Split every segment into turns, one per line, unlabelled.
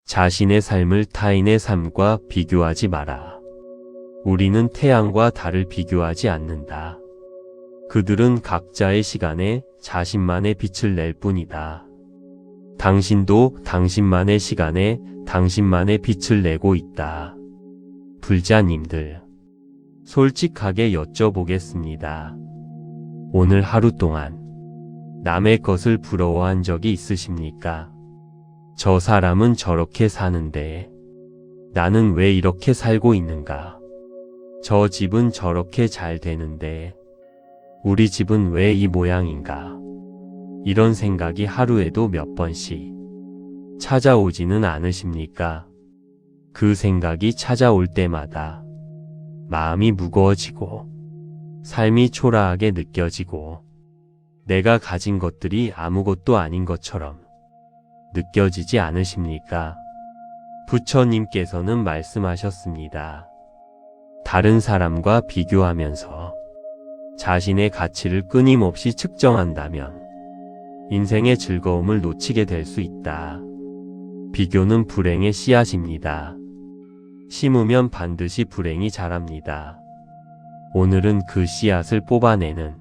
자신의 삶을 타인의 삶과 비교하지 마라. 우리는 태양과 달을 비교하지 않는다. 그들은 각자의 시간에 자신만의 빛을 낼 뿐이다. 당신도 당신만의 시간에 당신만의 빛을 내고 있다. 불자님들, 솔직하게 여쭤보겠습니다. 오늘 하루 동안 남의 것을 부러워한 적이 있으십니까? 저 사람은 저렇게 사는데 나는 왜 이렇게 살고 있는가? 저 집은 저렇게 잘 되는데 우리 집은 왜 이 모양인가? 이런 생각이 하루에도 몇 번씩 찾아오지는 않으십니까? 그 생각이 찾아올 때마다 마음이 무거워지고 삶이 초라하게 느껴지고 내가 가진 것들이 아무것도 아닌 것처럼 느껴지지 않으십니까? 부처님께서는 말씀하셨습니다. 다른 사람과 비교하면서 자신의 가치를 끊임없이 측정한다면 인생의 즐거움을 놓치게 될 수 있다. 비교는 불행의 씨앗입니다. 심으면 반드시 불행이 자랍니다. 오늘은 그 씨앗을 뽑아내는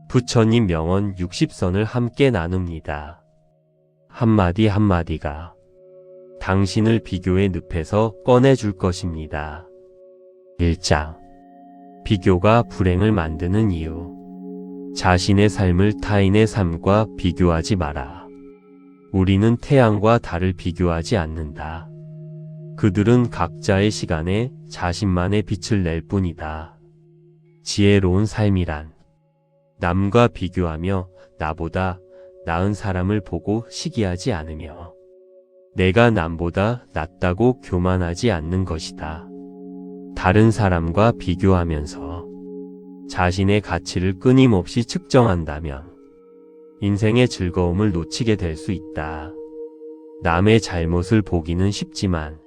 부처님 명언 60선을 함께 나눕니다. 한마디 한마디가 당신을 비교의 늪에서 꺼내줄 것입니다. 1장. 비교가 불행을 만드는 이유. 자신의 삶을 타인의 삶과 비교하지 마라. 우리는 태양과 달을 비교하지 않는다. 그들은 각자의 시간에 자신만의 빛을 낼 뿐이다. 지혜로운 삶이란 남과 비교하며 나보다 나은 사람을 보고 시기하지 않으며 내가 남보다 낫다고 교만하지 않는 것이다. 다른 사람과 비교하면서 자신의 가치를 끊임없이 측정한다면 인생의 즐거움을 놓치게 될 수 있다. 남의 잘못을 보기는 쉽지만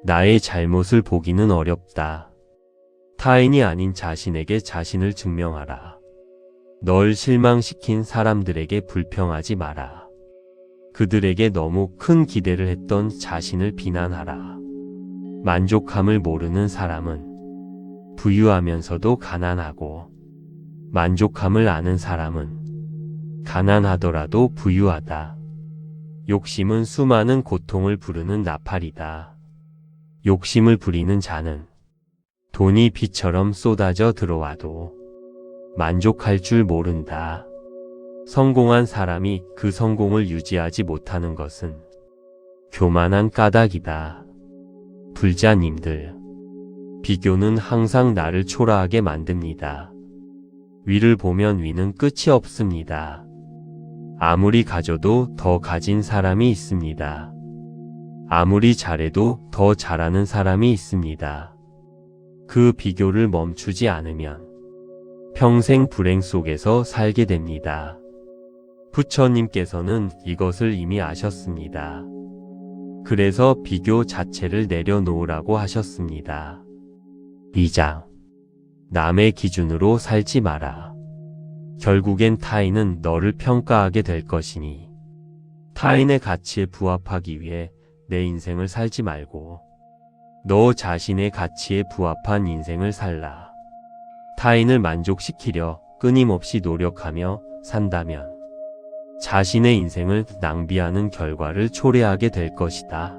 나의 잘못을 보기는 어렵다. 타인이 아닌 자신에게 자신을 증명하라. 널 실망시킨 사람들에게 불평하지 마라. 그들에게 너무 큰 기대를 했던 자신을 비난하라. 만족함을 모르는 사람은 부유하면서도 가난하고 만족함을 아는 사람은 가난하더라도 부유하다. 욕심은 수많은 고통을 부르는 나팔이다. 욕심을 부리는 자는 돈이 비처럼 쏟아져 들어와도 만족할 줄 모른다. 성공한 사람이 그 성공을 유지하지 못하는 것은 교만한 까닭이다. 불자님들, 비교는 항상 나를 초라하게 만듭니다. 위를 보면 위는 끝이 없습니다. 아무리 가져도 더 가진 사람이 있습니다. 아무리 잘해도 더 잘하는 사람이 있습니다. 그 비교를 멈추지 않으면 평생 불행 속에서 살게 됩니다. 부처님께서는 이것을 이미 아셨습니다. 그래서 비교 자체를 내려놓으라고 하셨습니다. 2장. 남의 기준으로 살지 마라. 결국엔 타인은 너를 평가하게 될 것이니 타인의 가치에 부합하기 위해 내 인생을 살지 말고 너 자신의 가치에 부합한 인생을 살라. 타인을 만족시키려 끊임없이 노력하며 산다면 자신의 인생을 낭비하는 결과를 초래하게 될 것이다.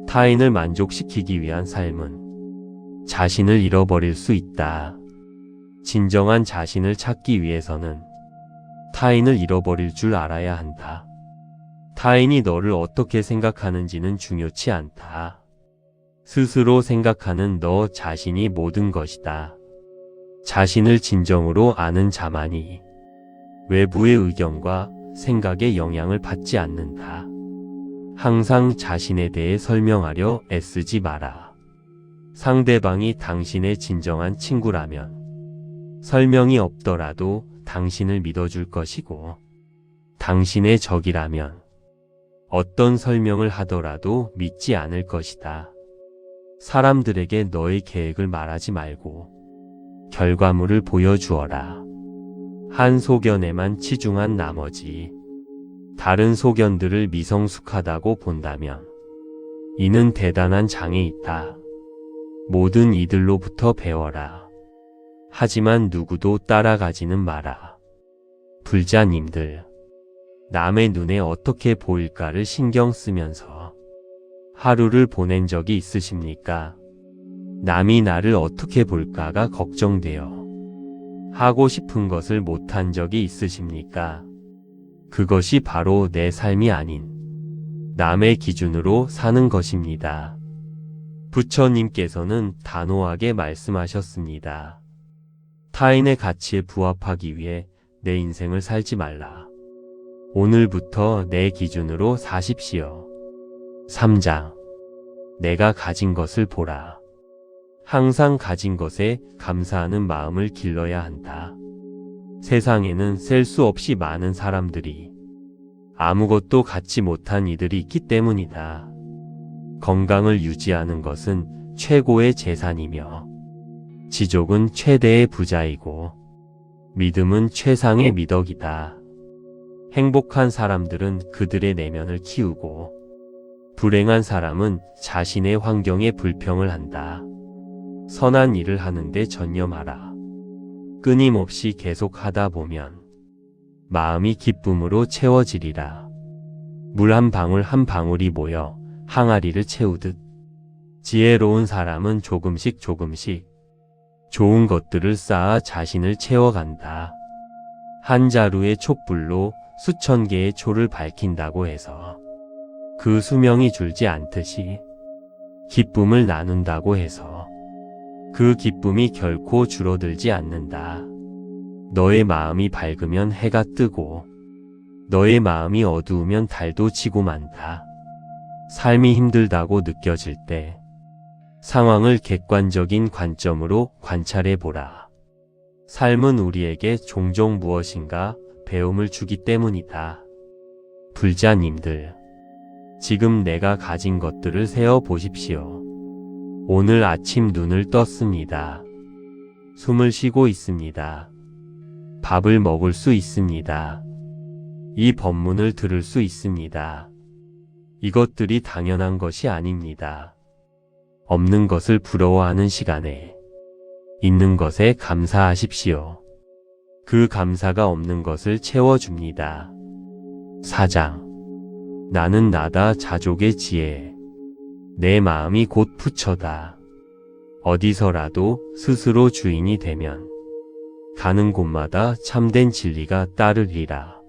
타인을 만족시키기 위한 삶은 자신을 잃어버릴 수 있다. 진정한 자신을 찾기 위해서는 타인을 잃어버릴 줄 알아야 한다. 타인이 너를 어떻게 생각하는지는 중요치 않다. 스스로 생각하는 너 자신이 모든 것이다. 자신을 진정으로 아는 자만이 외부의 의견과 생각에 영향을 받지 않는다. 항상 자신에 대해 설명하려 애쓰지 마라. 상대방이 당신의 진정한 친구라면 설명이 없더라도 당신을 믿어줄 것이고 당신의 적이라면 어떤 설명을 하더라도 믿지 않을 것이다. 사람들에게 너의 계획을 말하지 말고 결과물을 보여주어라. 한 소견에만 치중한 나머지 다른 소견들을 미성숙하다고 본다면 이는 대단한 장에 있다. 모든 이들로부터 배워라. 하지만 누구도 따라가지는 마라. 불자님들, 남의 눈에 어떻게 보일까를 신경 쓰면서 하루를 보낸 적이 있으십니까? 남이 나를 어떻게 볼까가 걱정되어 하고 싶은 것을 못한 적이 있으십니까? 그것이 바로 내 삶이 아닌 남의 기준으로 사는 것입니다. 부처님께서는 단호하게 말씀하셨습니다. 타인의 가치에 부합하기 위해 내 인생을 살지 말라. 오늘부터 내 기준으로 사십시오. 3장. 내가 가진 것을 보라. 항상 가진 것에 감사하는 마음을 길러야 한다. 세상에는 셀 수 없이 많은 사람들이 아무것도 갖지 못한 이들이 있기 때문이다. 건강을 유지하는 것은 최고의 재산이며 지족은 최대의 부자이고 믿음은 최상의 미덕이다. 행복한 사람들은 그들의 내면을 키우고 불행한 사람은 자신의 환경에 불평을 한다. 선한 일을 하는데 전념하라. 끊임없이 계속 하다 보면 마음이 기쁨으로 채워지리라. 물 한 방울 한 방울이 모여 항아리를 채우듯 지혜로운 사람은 조금씩 좋은 것들을 쌓아 자신을 채워간다. 한 자루의 촛불로 수천 개의 초를 밝힌다고 해서 그 수명이 줄지 않듯이 기쁨을 나눈다고 해서 그 기쁨이 결코 줄어들지 않는다. 너의 마음이 밝으면 해가 뜨고 너의 마음이 어두우면 달도 지고 만다. 삶이 힘들다고 느껴질 때 상황을 객관적인 관점으로 관찰해 보라. 삶은 우리에게 종종 무엇인가 배움을 주기 때문이다. 불자님들, 지금 내가 가진 것들을 세어 보십시오. 오늘 아침 눈을 떴습니다. 숨을 쉬고 있습니다. 밥을 먹을 수 있습니다. 이 법문을 들을 수 있습니다. 이것들이 당연한 것이 아닙니다. 없는 것을 부러워하는 시간에 있는 것에 감사하십시오. 그 감사가 없는 것을 채워줍니다. 4장. 나는 나다 자족의 지혜. 내 마음이 곧 부처다. 어디서라도 스스로 주인이 되면 가는 곳마다 참된 진리가 따르리라.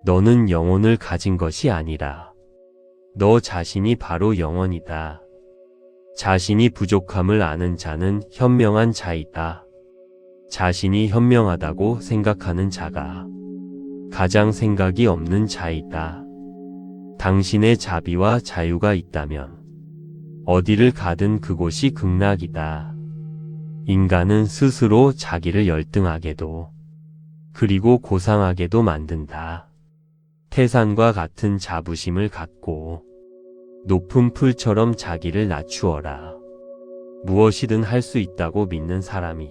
너는 영혼을 가진 것이 아니라 너 자신이 바로 영혼이다. 자신이 부족함을 아는 자는 현명한 자이다. 자신이 현명하다고 생각하는 자가 가장 생각이 없는 자이다. 당신의 자비와 자유가 있다면 어디를 가든 그곳이 극락이다. 인간은 스스로 자기를 열등하게도 그리고 고상하게도 만든다. 태산과 같은 자부심을 갖고 높은 풀처럼 자기를 낮추어라. 무엇이든 할 수 있다고 믿는 사람이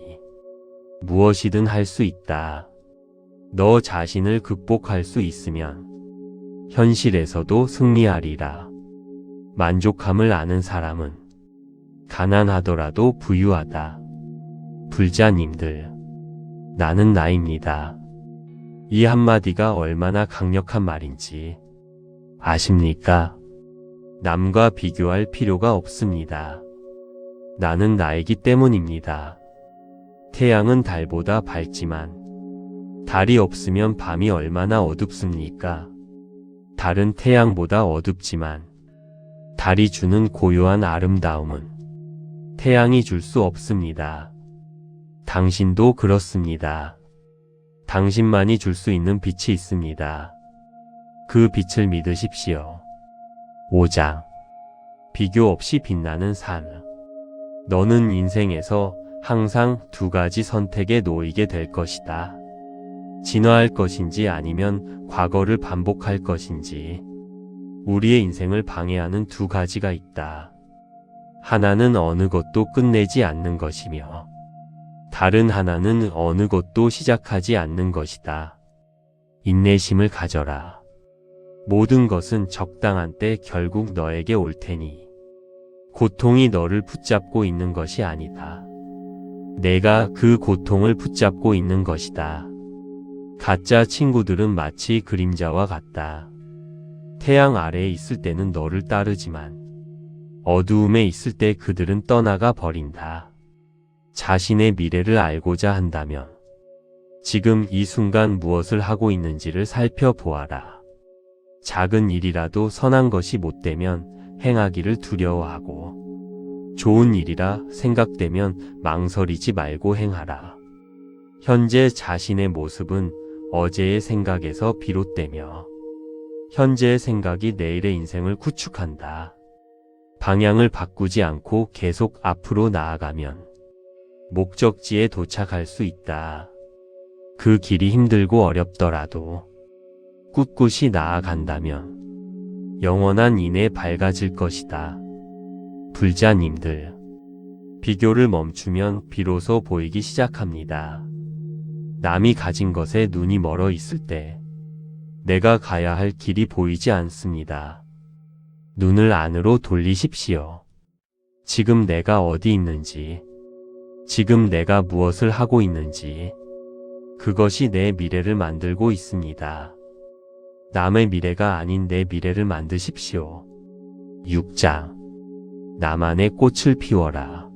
무엇이든 할 수 있다. 너 자신을 극복할 수 있으면 현실에서도 승리하리라. 만족함을 아는 사람은 가난하더라도 부유하다. 불자님들, 나는 나입니다. 이 한마디가 얼마나 강력한 말인지 아십니까? 남과 비교할 필요가 없습니다. 나는 나이기 때문입니다. 태양은 달보다 밝지만 달이 없으면 밤이 얼마나 어둡습니까? 달은 태양보다 어둡지만 달이 주는 고요한 아름다움은 태양이 줄 수 없습니다. 당신도 그렇습니다. 당신만이 줄 수 있는 빛이 있습니다. 그 빛을 믿으십시오. 5장. 비교 없이 빛나는 삶. 너는 인생에서 항상 두 가지 선택에 놓이게 될 것이다. 진화할 것인지 아니면 과거를 반복할 것인지. 우리의 인생을 방해하는 두 가지가 있다. 하나는 어느 것도 끝내지 않는 것이며 다른 하나는 어느 것도 시작하지 않는 것이다. 인내심을 가져라. 모든 것은 적당한 때 결국 너에게 올 테니 고통이 너를 붙잡고 있는 것이 아니다. 내가 그 고통을 붙잡고 있는 것이다. 가짜 친구들은 마치 그림자와 같다. 태양 아래에 있을 때는 너를 따르지만 어두움에 있을 때 그들은 떠나가 버린다. 자신의 미래를 알고자 한다면 지금 이 순간 무엇을 하고 있는지를 살펴보아라. 작은 일이라도 선한 것이 못되면 행하기를 두려워하고 좋은 일이라 생각되면 망설이지 말고 행하라. 현재 자신의 모습은 어제의 생각에서 비롯되며 현재의 생각이 내일의 인생을 구축한다. 방향을 바꾸지 않고 계속 앞으로 나아가면 목적지에 도착할 수 있다. 그 길이 힘들고 어렵더라도 꿋꿋이 나아간다면 영원한 인에 밝아질 것이다. 불자님들, 비교를 멈추면 비로소 보이기 시작합니다. 남이 가진 것에 눈이 멀어 있을 때 내가 가야 할 길이 보이지 않습니다. 눈을 안으로 돌리십시오. 지금 내가 어디 있는지, 지금 내가 무엇을 하고 있는지, 그것이 내 미래를 만들고 있습니다. 남의 미래가 아닌 내 미래를 만드십시오. 6장. 나만의 꽃을 피워라.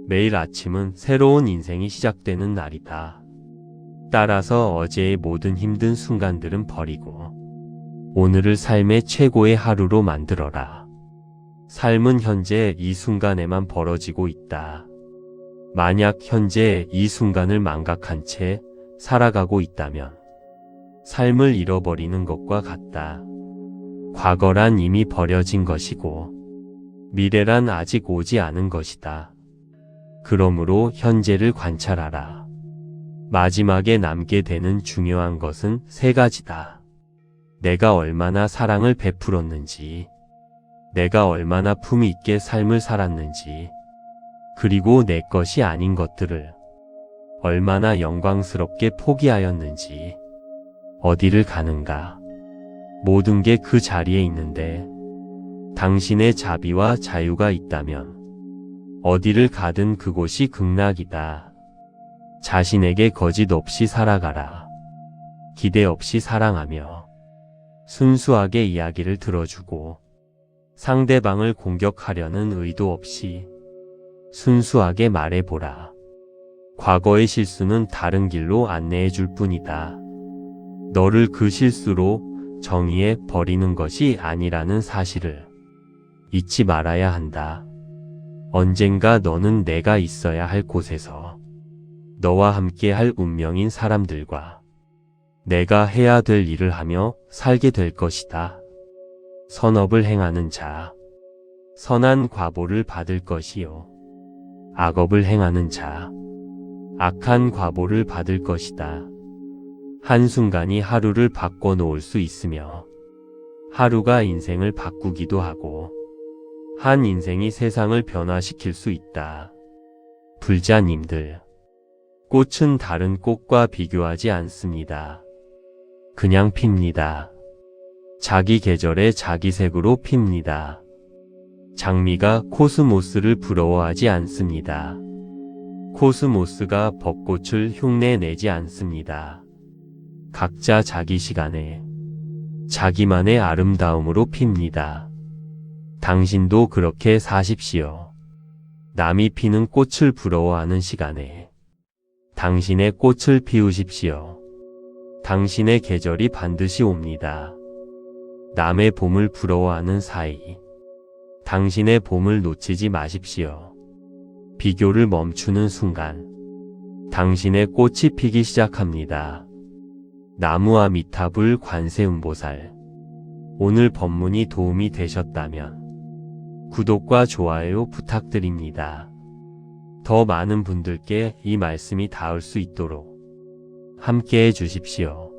매일 아침은 새로운 인생이 시작되는 날이다. 따라서 어제의 모든 힘든 순간들은 버리고 오늘을 삶의 최고의 하루로 만들어라. 삶은 현재 이 순간에만 벌어지고 있다. 만약 현재 이 순간을 망각한 채 살아가고 있다면 삶을 잃어버리는 것과 같다. 과거란 이미 버려진 것이고 미래란 아직 오지 않은 것이다. 그러므로 현재를 관찰하라. 마지막에 남게 되는 중요한 것은 세 가지다. 내가 얼마나 사랑을 베풀었는지, 내가 얼마나 품위 있게 삶을 살았는지, 그리고 내 것이 아닌 것들을 얼마나 영광스럽게 포기하였는지, 어디를 가는가. 모든 게 그 자리에 있는데 당신의 자비와 자유가 있다면 어디를 가든 그곳이 극락이다. 자신에게 거짓 없이 살아가라. 기대 없이 사랑하며 순수하게 이야기를 들어주고 상대방을 공격하려는 의도 없이 순수하게 말해보라. 과거의 실수는 다른 길로 안내해 줄 뿐이다. 너를 그 실수로 정의해 버리는 것이 아니라는 사실을 잊지 말아야 한다. 언젠가 너는 내가 있어야 할 곳에서 너와 함께 할 운명인 사람들과 내가 해야 될 일을 하며 살게 될 것이다. 선업을 행하는 자, 선한 과보를 받을 것이요. 악업을 행하는 자, 악한 과보를 받을 것이다. 한순간이 하루를 바꿔놓을 수 있으며 하루가 인생을 바꾸기도 하고 한 인생이 세상을 변화시킬 수 있다. 불자님들, 꽃은 다른 꽃과 비교하지 않습니다. 그냥 핍니다. 자기 계절에 자기 색으로 핍니다. 장미가 코스모스를 부러워하지 않습니다. 코스모스가 벚꽃을 흉내내지 않습니다. 각자 자기 시간에 자기만의 아름다움으로 핍니다. 당신도 그렇게 사십시오. 남이 피는 꽃을 부러워하는 시간에 당신의 꽃을 피우십시오. 당신의 계절이 반드시 옵니다. 남의 봄을 부러워하는 사이 당신의 봄을 놓치지 마십시오. 비교를 멈추는 순간 당신의 꽃이 피기 시작합니다. 나무와 미타불 관세음보살, 오늘 법문이 도움이 되셨다면 구독과 좋아요 부탁드립니다. 더 많은 분들께 이 말씀이 닿을 수 있도록 함께 해주십시오.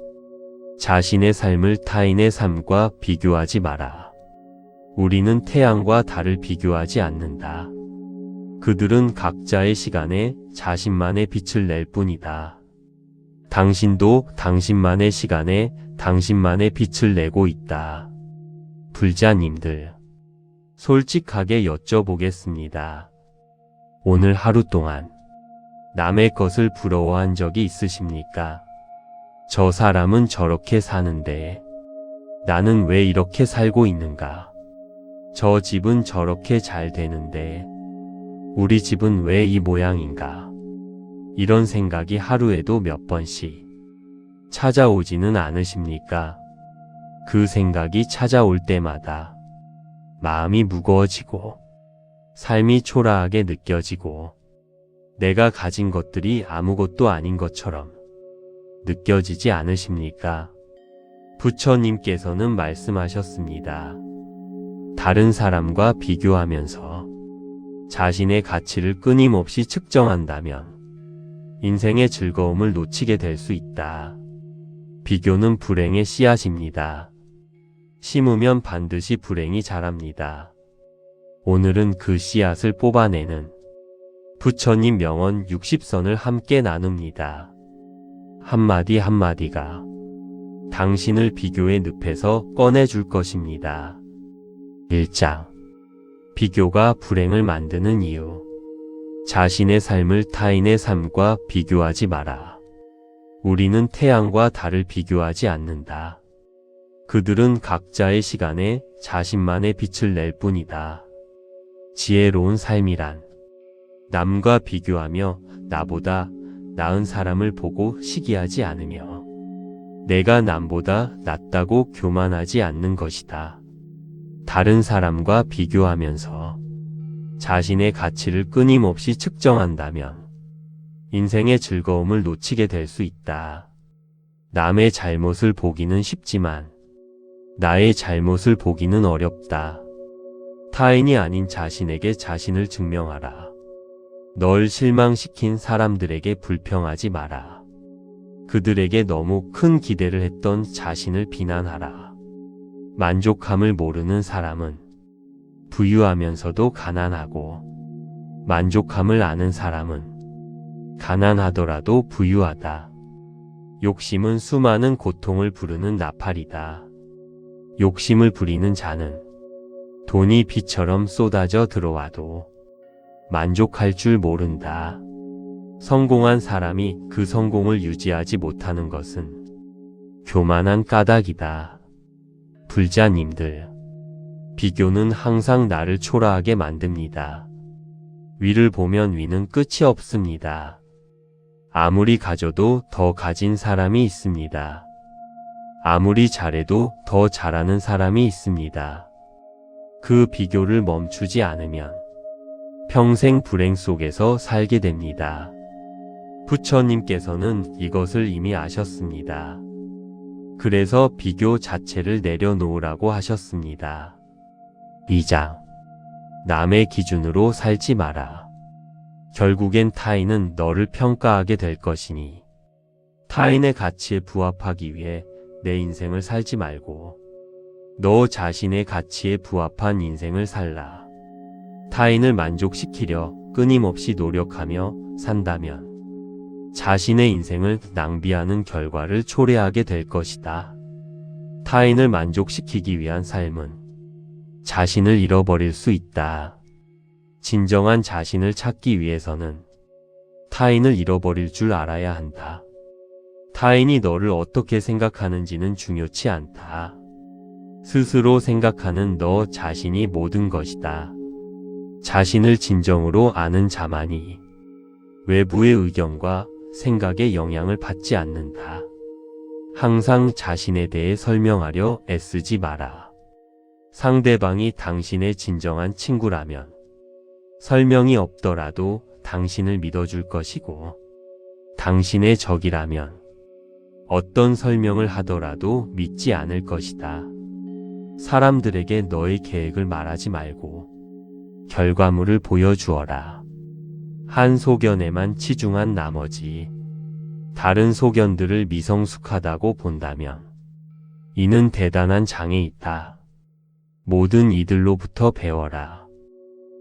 자신의 삶을 타인의 삶과 비교하지 마라. 우리는 태양과 달을 비교하지 않는다. 그들은 각자의 시간에 자신만의 빛을 낼 뿐이다. 당신도 당신만의 시간에 당신만의 빛을 내고 있다. 불자님들, 솔직하게 여쭤보겠습니다. 오늘 하루 동안 남의 것을 부러워한 적이 있으십니까? 저 사람은 저렇게 사는데 나는 왜 이렇게 살고 있는가? 저 집은 저렇게 잘 되는데 우리 집은 왜 이 모양인가? 이런 생각이 하루에도 몇 번씩 찾아오지는 않으십니까? 그 생각이 찾아올 때마다 마음이 무거워지고 삶이 초라하게 느껴지고 내가 가진 것들이 아무것도 아닌 것처럼 느껴지지 않으십니까? 부처님께서는 말씀하셨습니다. 다른 사람과 비교하면서 자신의 가치를 끊임없이 측정한다면 인생의 즐거움을 놓치게 될 수 있다. 비교는 불행의 씨앗입니다. 심으면 반드시 불행이 자랍니다. 오늘은 그 씨앗을 뽑아내는 부처님 명언 60선을 함께 나눕니다. 한마디 한마디가 당신을 비교의 늪에서 꺼내줄 것입니다. 1장. 비교가 불행을 만드는 이유. 자신의 삶을 타인의 삶과 비교하지 마라. 우리는 태양과 달을 비교하지 않는다. 그들은 각자의 시간에 자신만의 빛을 낼 뿐이다. 지혜로운 삶이란 남과 비교하며 나보다 나은 사람을 보고 시기하지 않으며 내가 남보다 낫다고 교만하지 않는 것이다. 다른 사람과 비교하면서 자신의 가치를 끊임없이 측정한다면 인생의 즐거움을 놓치게 될 수 있다. 남의 잘못을 보기는 쉽지만 나의 잘못을 보기는 어렵다. 타인이 아닌 자신에게 자신을 증명하라. 널 실망시킨 사람들에게 불평하지 마라. 그들에게 너무 큰 기대를 했던 자신을 비난하라. 만족함을 모르는 사람은 부유하면서도 가난하고 만족함을 아는 사람은 가난하더라도 부유하다. 욕심은 수많은 고통을 부르는 나팔이다. 욕심을 부리는 자는 돈이 비처럼 쏟아져 들어와도 만족할 줄 모른다. 성공한 사람이 그 성공을 유지하지 못하는 것은 교만한 까닭이다. 불자님들, 비교는 항상 나를 초라하게 만듭니다. 위를 보면 위는 끝이 없습니다. 아무리 가져도 더 가진 사람이 있습니다. 아무리 잘해도 더 잘하는 사람이 있습니다. 그 비교를 멈추지 않으면 평생 불행 속에서 살게 됩니다. 부처님께서는 이것을 이미 아셨습니다. 그래서 비교 자체를 내려놓으라고 하셨습니다. 2장. 남의 기준으로 살지 마라. 결국엔 타인은 너를 평가하게 될 것이니 타인의 가치에 부합하기 위해 내 인생을 살지 말고 너 자신의 가치에 부합한 인생을 살라. 타인을 만족시키려 끊임없이 노력하며 산다면 자신의 인생을 낭비하는 결과를 초래하게 될 것이다. 타인을 만족시키기 위한 삶은 자신을 잃어버릴 수 있다. 진정한 자신을 찾기 위해서는 타인을 잃어버릴 줄 알아야 한다. 타인이 너를 어떻게 생각하는지는 중요치 않다. 스스로 생각하는 너 자신이 모든 것이다. 자신을 진정으로 아는 자만이 외부의 의견과 생각에 영향을 받지 않는다. 항상 자신에 대해 설명하려 애쓰지 마라. 상대방이 당신의 진정한 친구라면 설명이 없더라도 당신을 믿어줄 것이고 당신의 적이라면 어떤 설명을 하더라도 믿지 않을 것이다. 사람들에게 너의 계획을 말하지 말고 결과물을 보여주어라. 한 소견에만 치중한 나머지 다른 소견들을 미성숙하다고 본다면 이는 대단한 장애 있다. 모든 이들로부터 배워라.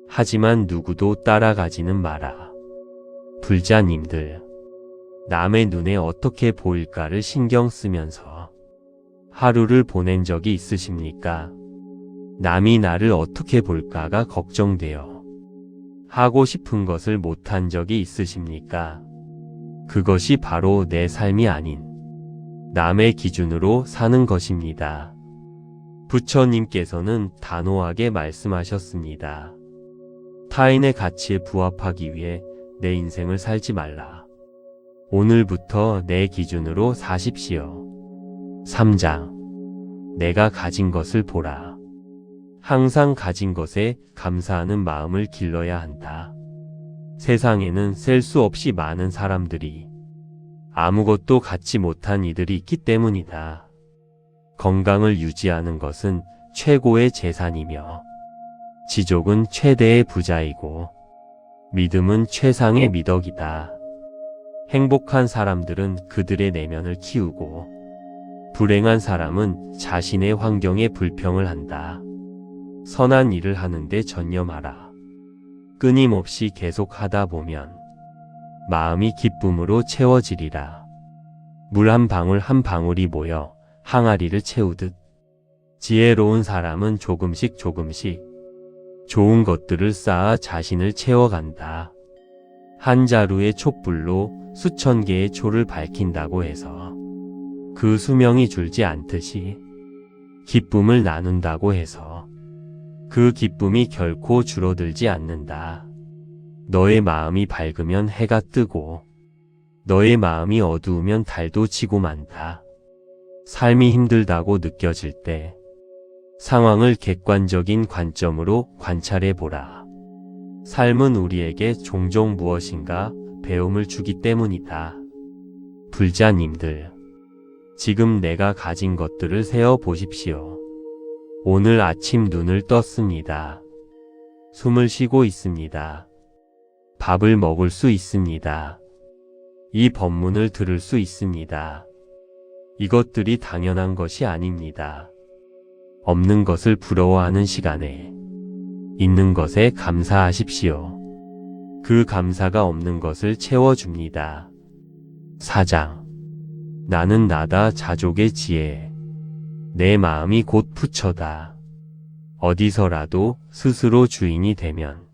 하지만 누구도 따라가지는 마라. 불자님들, 남의 눈에 어떻게 보일까를 신경 쓰면서 하루를 보낸 적이 있으십니까? 남이 나를 어떻게 볼까가 걱정되어 하고 싶은 것을 못한 적이 있으십니까? 그것이 바로 내 삶이 아닌 남의 기준으로 사는 것입니다. 부처님께서는 단호하게 말씀하셨습니다. 타인의 가치에 부합하기 위해 내 인생을 살지 말라. 오늘부터 내 기준으로 사십시오. 3장. 내가 가진 것을 보라. 항상 가진 것에 감사하는 마음을 길러야 한다. 세상에는 셀 수 없이 많은 사람들이 아무것도 갖지 못한 이들이 있기 때문이다. 건강을 유지하는 것은 최고의 재산이며 지족은 최대의 부자이고 믿음은 최상의 미덕이다. 행복한 사람들은 그들의 내면을 키우고 불행한 사람은 자신의 환경에 불평을 한다. 선한 일을 하는데 전념하라. 끊임없이 계속 하다 보면 마음이 기쁨으로 채워지리라. 물 한 방울 한 방울이 모여 항아리를 채우듯 지혜로운 사람은 조금씩 좋은 것들을 쌓아 자신을 채워간다. 한 자루의 촛불로 수천 개의 초를 밝힌다고 해서 그 수명이 줄지 않듯이 기쁨을 나눈다고 해서 그 기쁨이 결코 줄어들지 않는다. 너의 마음이 밝으면 해가 뜨고 너의 마음이 어두우면 달도 지고 만다. 삶이 힘들다고 느껴질 때 상황을 객관적인 관점으로 관찰해 보라. 삶은 우리에게 종종 무엇인가 배움을 주기 때문이다. 불자님들, 지금 내가 가진 것들을 세어 보십시오. 오늘 아침 눈을 떴습니다. 숨을 쉬고 있습니다. 밥을 먹을 수 있습니다. 이 법문을 들을 수 있습니다. 이것들이 당연한 것이 아닙니다. 없는 것을 부러워하는 시간에 있는 것에 감사하십시오. 그 감사가 없는 것을 채워줍니다. 4장. 나는 나다 자족의 지혜. 내 마음이 곧 부처다. 어디서라도 스스로 주인이 되면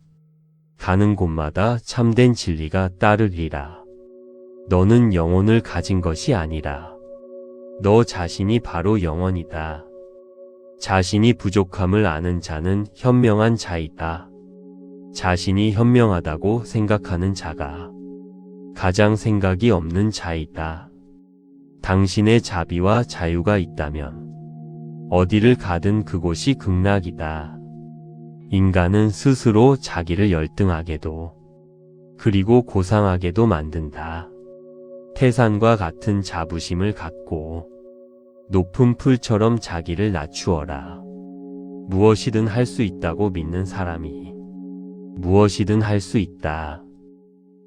가는 곳마다 참된 진리가 따르리라. 너는 영혼을 가진 것이 아니라 너 자신이 바로 영혼이다. 자신이 부족함을 아는 자는 현명한 자이다. 자신이 현명하다고 생각하는 자가 가장 생각이 없는 자이다. 당신의 자비와 자유가 있다면 어디를 가든 그곳이 극락이다. 인간은 스스로 자기를 열등하게도 그리고 고상하게도 만든다. 태산과 같은 자부심을 갖고 높은 풀처럼 자기를 낮추어라. 무엇이든 할 수 있다고 믿는 사람이 무엇이든 할 수 있다.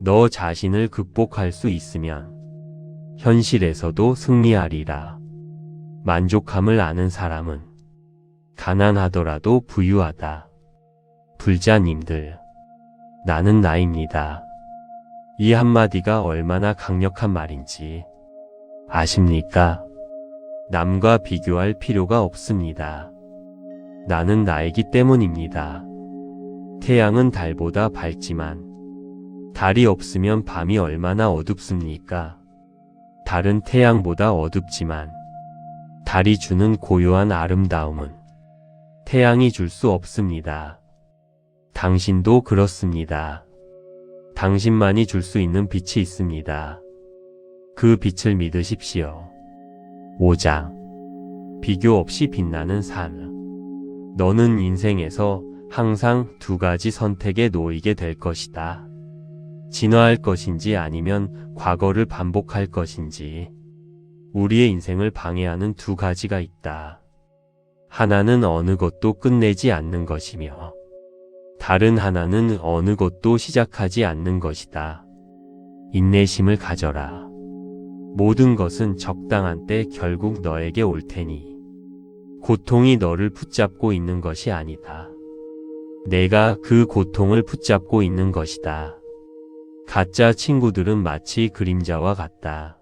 너 자신을 극복할 수 있으면 현실에서도 승리하리라. 만족함을 아는 사람은 가난하더라도 부유하다. 불자님들, 나는 나입니다. 이 한마디가 얼마나 강력한 말인지 아십니까? 남과 비교할 필요가 없습니다. 나는 나이기 때문입니다. 태양은 달보다 밝지만 달이 없으면 밤이 얼마나 어둡습니까? 달은 태양보다 어둡지만 달이 주는 고요한 아름다움은 태양이 줄 수 없습니다. 당신도 그렇습니다. 당신만이 줄 수 있는 빛이 있습니다. 그 빛을 믿으십시오. 5장. 비교 없이 빛나는 삶. 너는 인생에서 항상 두 가지 선택에 놓이게 될 것이다. 진화할 것인지 아니면 과거를 반복할 것인지. 우리의 인생을 방해하는 두 가지가 있다. 하나는 어느 것도 끝내지 않는 것이며 다른 하나는 어느 것도 시작하지 않는 것이다. 인내심을 가져라. 모든 것은 적당한 때 결국 너에게 올 테니 고통이 너를 붙잡고 있는 것이 아니다. 내가 그 고통을 붙잡고 있는 것이다. 가짜 친구들은 마치 그림자와 같다.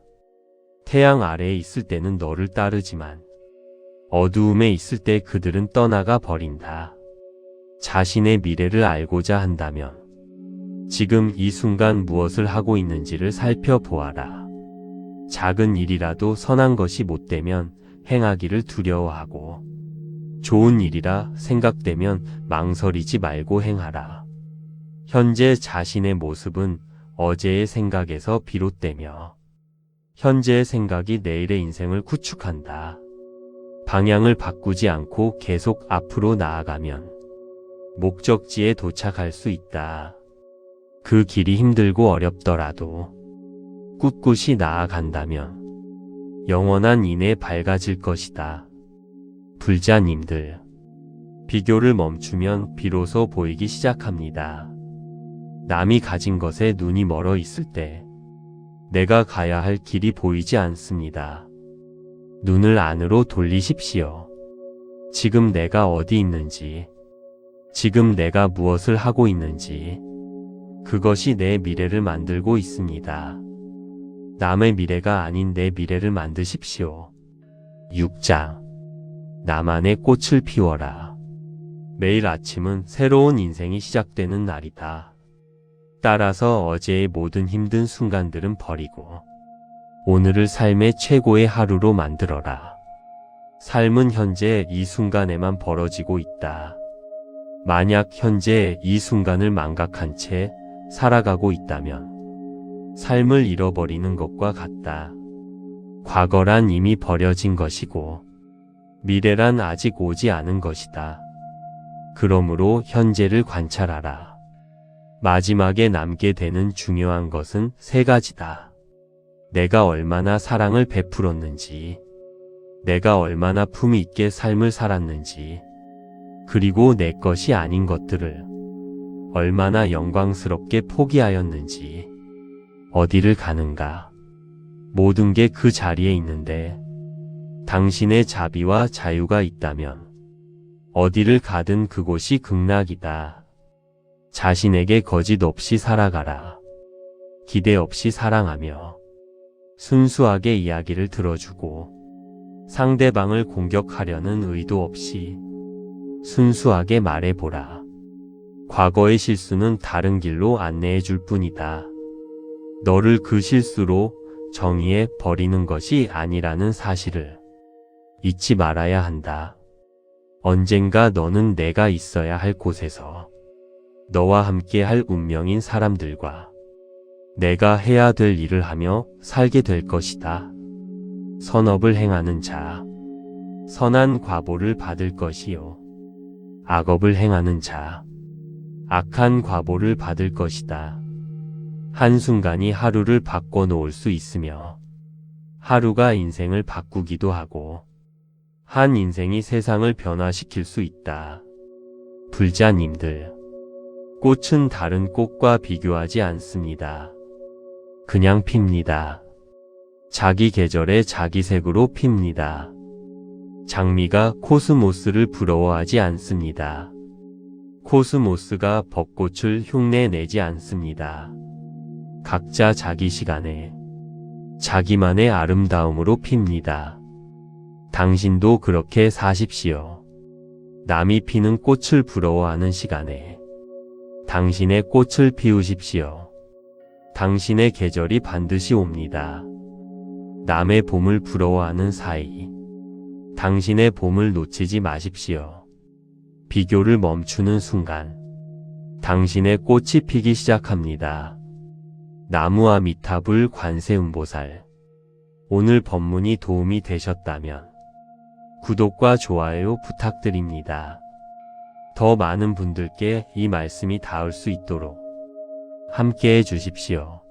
태양 아래에 있을 때는 너를 따르지만 어두움에 있을 때 그들은 떠나가 버린다. 자신의 미래를 알고자 한다면 지금 이 순간 무엇을 하고 있는지를 살펴보아라. 작은 일이라도 선한 것이 못되면 행하기를 두려워하고 좋은 일이라 생각되면 망설이지 말고 행하라. 현재 자신의 모습은 어제의 생각에서 비롯되며 현재의 생각이 내일의 인생을 구축한다. 방향을 바꾸지 않고 계속 앞으로 나아가면 목적지에 도착할 수 있다. 그 길이 힘들고 어렵더라도 꿋꿋이 나아간다면 영원한 인에 밝아질 것이다. 불자님들, 비교를 멈추면 비로소 보이기 시작합니다. 남이 가진 것에 눈이 멀어 있을 때 내가 가야 할 길이 보이지 않습니다. 눈을 안으로 돌리십시오. 지금 내가 어디 있는지, 지금 내가 무엇을 하고 있는지, 그것이 내 미래를 만들고 있습니다. 남의 미래가 아닌 내 미래를 만드십시오. 6장. 나만의 꽃을 피워라. 매일 아침은 새로운 인생이 시작되는 날이다. 따라서 어제의 모든 힘든 순간들은 버리고 오늘을 삶의 최고의 하루로 만들어라. 삶은 현재 이 순간에만 벌어지고 있다. 만약 현재 이 순간을 망각한 채 살아가고 있다면 삶을 잃어버리는 것과 같다. 과거란 이미 버려진 것이고 미래란 아직 오지 않은 것이다. 그러므로 현재를 관찰하라. 마지막에 남게 되는 중요한 것은 세 가지다. 내가 얼마나 사랑을 베풀었는지, 내가 얼마나 품위 있게 삶을 살았는지, 그리고 내 것이 아닌 것들을 얼마나 영광스럽게 포기하였는지, 어디를 가는가. 모든 게 그 자리에 있는데 당신의 자비와 자유가 있다면 어디를 가든 그곳이 극락이다. 자신에게 거짓 없이 살아가라. 기대 없이 사랑하며 순수하게 이야기를 들어주고 상대방을 공격하려는 의도 없이 순수하게 말해보라. 과거의 실수는 다른 길로 안내해 줄 뿐이다. 너를 그 실수로 정의해 버리는 것이 아니라는 사실을 잊지 말아야 한다. 언젠가 너는 내가 있어야 할 곳에서 너와 함께 할 운명인 사람들과 내가 해야 될 일을 하며 살게 될 것이다. 선업을 행하는 자, 선한 과보를 받을 것이요. 악업을 행하는 자, 악한 과보를 받을 것이다. 한순간이 하루를 바꿔놓을 수 있으며 하루가 인생을 바꾸기도 하고 한 인생이 세상을 변화시킬 수 있다. 불자님들, 꽃은 다른 꽃과 비교하지 않습니다. 그냥 핍니다. 자기 계절에 자기 색으로 핍니다. 장미가 코스모스를 부러워하지 않습니다. 코스모스가 벚꽃을 흉내내지 않습니다. 각자 자기 시간에 자기만의 아름다움으로 핍니다. 당신도 그렇게 사십시오. 남이 피는 꽃을 부러워하는 시간에 당신의 꽃을 피우십시오. 당신의 계절이 반드시 옵니다. 남의 봄을 부러워하는 사이 당신의 봄을 놓치지 마십시오. 비교를 멈추는 순간 당신의 꽃이 피기 시작합니다. 나무와 미타불 관세음보살. 오늘 법문이 도움이 되셨다면 구독과 좋아요 부탁드립니다. 더 많은 분들께 이 말씀이 닿을 수 있도록 함께 해 주십시오.